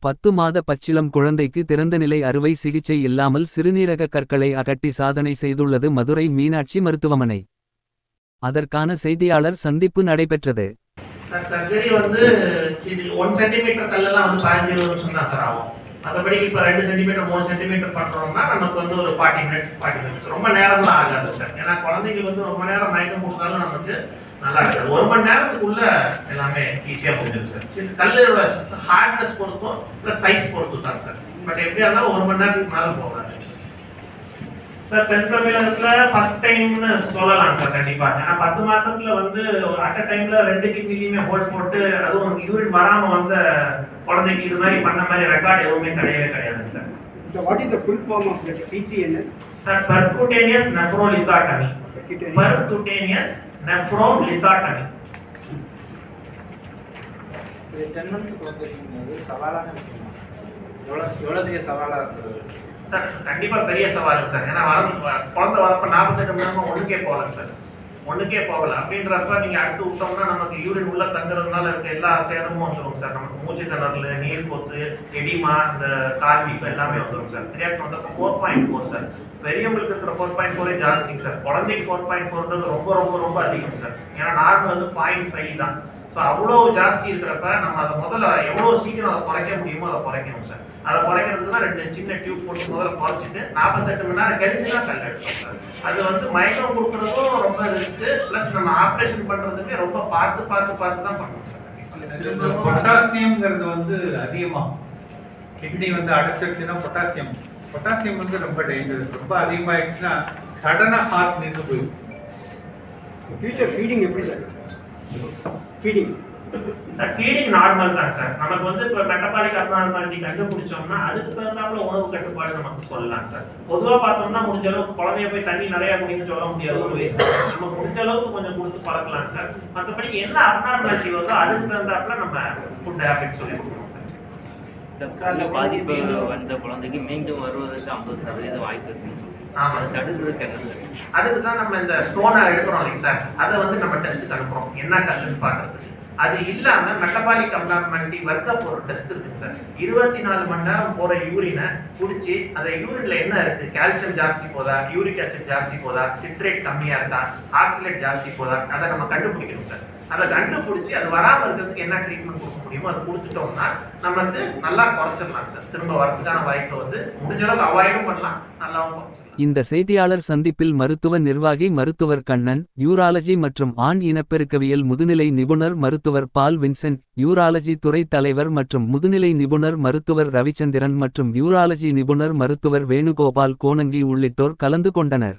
10 மாத பச்சிளம் குழந்தைக்கு திறந்தநிலை அறுவை சிகிச்சை இல்லாமல் சிறுநீரக கற்களை அகற்றி சாதனை செய்துள்ளது மதுரை மீனாட்சி மருத்துவமனை. அதற்கான செய்தியாளர் சந்திப்பு நடைபெற்றது. சர்ஜரி வந்து 1 சென்டிமீட்டர் கல்லெல்லாம் வந்து 15-20 நிமிஷம் தான் சார் ஆகும். மற்றபடி இப்போ 2 சென்டிமீட்டர் 3 சென்டிமீட்டர் பண்ணுறோம்னா நமக்கு வந்து ஒரு 40 மினிட்ஸ் ரொம்ப நேரம்லாம் ஆகாது சார். ஏன்னா குழந்தைக்கு வந்து ரொம்ப நேரம் மயக்கம் கொடுத்தாலும் நமக்கு நல்லா இருக்காது. 1 மணி நேரத்துக்குள்ள எல்லாமே ஈஸியாக முடிஞ்சிடும் சார். கல்லோட ஹார்ட்னஸ் பொறுத்தும் ப்ளஸ் சைஸ் பொறுத்தும் தான் சார். பட் எப்படியா இருந்தாலும் 1 மணி நேரத்துக்கு மேலே போகாது சார். தென் தமிழகத்தில் ஃபர்ஸ்ட் டைம்னு சொல்லலாம் சார் கண்டிப்பாக. ஏன்னா 10 மாசத்துல வந்து ஒரு அட் அ டைம்ல 2 கிட்னிலையுமே ஹோல்ஸ் போட்டு அதுவும் யூரின் வராமல் வந்த குழந்தைக்கு இது மாதிரி பண்ண மாதிரி ரெக்கார்டு எதுவுமே கிடையவே கிடையாது sir. What is the full form of PCNL? Sir, percutaneous nephrolithotomy. Percutaneous nephrolithotomy. 10 months குழந்தைக்கு சவாலான விஷயம். எவ்வளவு பெரிய சவாலா இருக்குது சார்? கண்டிப்பா பெரிய சவால் சார். ஏன்னா குழந்தை வரப்ப 48 மணி நேரம் ஒண்ணுக்கே போகல அப்படின்றப்ப நீங்க அடுத்து விட்டோம்னா நமக்கு யூரின் உள்ள தங்குறதுனால இருக்க எல்லா சேதமும் வந்துடும் சார். நமக்கு மூச்சு திணறல், நீர் கொத்து, எடிமா, இந்த கால்வீப்பு எல்லாமே வந்துடும் சார். கிரியாட்டின் வந்து 4.4 சார். பெரியவங்களுக்கு இருக்கிற 4.4 ஜாஸ்திங்க சார். குழந்தைக்கு 4.4ன்றது ரொம்ப ரொம்ப ரொம்ப அதிகம் சார். ஏன்னா நார்மல் வந்து 0.5 தான். ஸோ அவ்வளோ ஜாஸ்தி இருக்கிறப்ப நம்ம அதை முதல்ல எவ்வளோ சீக்கிரம் அதை குறைக்க முடியுமோ அதை குறைக்கணும் சார். அதை குறைக்கிறதுக்கு தான் 2 சின்ன டியூப் போட்டு முதல்ல குறைச்சிட்டு 48 மணி நேரம் கழிச்சு தான் கல் எடுத்தோம் சார். அது வந்து மயக்கம் கொடுக்குறதும் ரொம்ப ரிஸ்க்கு, ப்ளஸ் நம்ம ஆப்ரேஷன் பண்ணுறதுக்கு ரொம்ப பார்த்து தான் பண்ணணும் சார். பொட்டாசியம்ங்கிறது வந்து அதிகமாக கிட்னி வந்து அடைச்சிருச்சுன்னா பொட்டாசியம் வந்து ரொம்ப டேஞ்சரஸ். ரொம்ப அதிகமாகிடுச்சுன்னா சடனாக ஹார்ட் நின்று போயிடும். ஃபியூச்சர் ஃபீடிங் எப்படி சார்? ஃபீடிங் நார்மல் தான் சார். நமக்கு வந்து இப்போ மெட்டபாலிக் அப்நார்மாலிட்டி கண்டுபிடிச்சோம்னா அதுக்கு தகுந்தாப்புல உணவு கட்டுப்பாடு நமக்கு சொல்லலாம் சார். பொதுவாக பார்த்தோம்னா முடிஞ்ச அளவுக்கு குழந்தைய போய் தண்ணி நிறைய குடின்னு சொல்ல முடியாது ஒரு வயசு. நம்ம முடிஞ்ச அளவுக்கு கொஞ்சம் கொடுத்து பழக்கலாம் சார். மற்றபடி என்ன அப்நார்மாலிட்டி வருதோ அதுக்கு தகுந்தாப்புல நம்ம ஃபுட் ஹேபிட் சொல்லி கொடுக்கணும் சார். பாதிப்பு வந்த குழந்தைக்கு மீண்டும் வருவதற்கு 50% வாய்ப்பு இருக்குன்னு சொல்லுவாங்க. ஆமாம், தடுக்கிறதுக்கு என்ன சார்? அதுக்கு தான் நம்ம இந்த ஸ்டோனை எடுக்கிறோம் இல்லைங்க சார். அதை வந்து நம்ம டெஸ்ட்டுக்கு அனுப்புகிறோம் என்ன கல்லுன்னு பார்க்கறதுக்கு. அது இல்லாமல் மெட்டபாலிக் அப்நார்மாலிட்டி வர்க்கப் ஒரு டெஸ்ட் இருக்குங்க சார். 24 மணி நேரம் போகிற யூரினை குடிச்சு அந்த யூரின்ல என்ன இருக்குது, கால்சியம் ஜாஸ்தி போதா, யூரிக் ஆசிட் ஜாஸ்தி போதா, சிட்ரேட் கம்மியாக இருக்கா, ஆக்சிலேட் ஜாஸ்தி போதா, அதை நம்ம கண்டுபிடிக்கணும் சார். அதை கண்டுபிடிச்சி அது வராமல் இருக்கிறதுக்கு என்ன ட்ரீட்மெண்ட் கொடுக்க முடியுமோ அதை கொடுத்துட்டோம்னா நமக்கு நல்லா குறைச்சிடலாம் சார். திரும்ப வரதுக்கான வாய்ப்பை வந்து முடிஞ்ச அளவுக்கு அவாய்டும் பண்ணலாம், நல்லாவும் குறைச்சிடலாம். இந்த செய்தியாளர் சந்திப்பில் மருத்துவ நிர்வாகி மருத்துவர் கண்ணன், யூராலஜி மற்றும் ஆண் இனப்பெருக்கவியல் முதுநிலை நிபுணர் மருத்துவர் பால் வின்சென்ட், யூராலஜி துறை தலைவர் மற்றும் முதுநிலை நிபுணர் மருத்துவர் ரவிச்சந்திரன் மற்றும் யூராலஜி நிபுணர் மருத்துவர் வேணுகோபால் கோனங்கி உள்ளிட்டோர் கலந்து கொண்டனர்.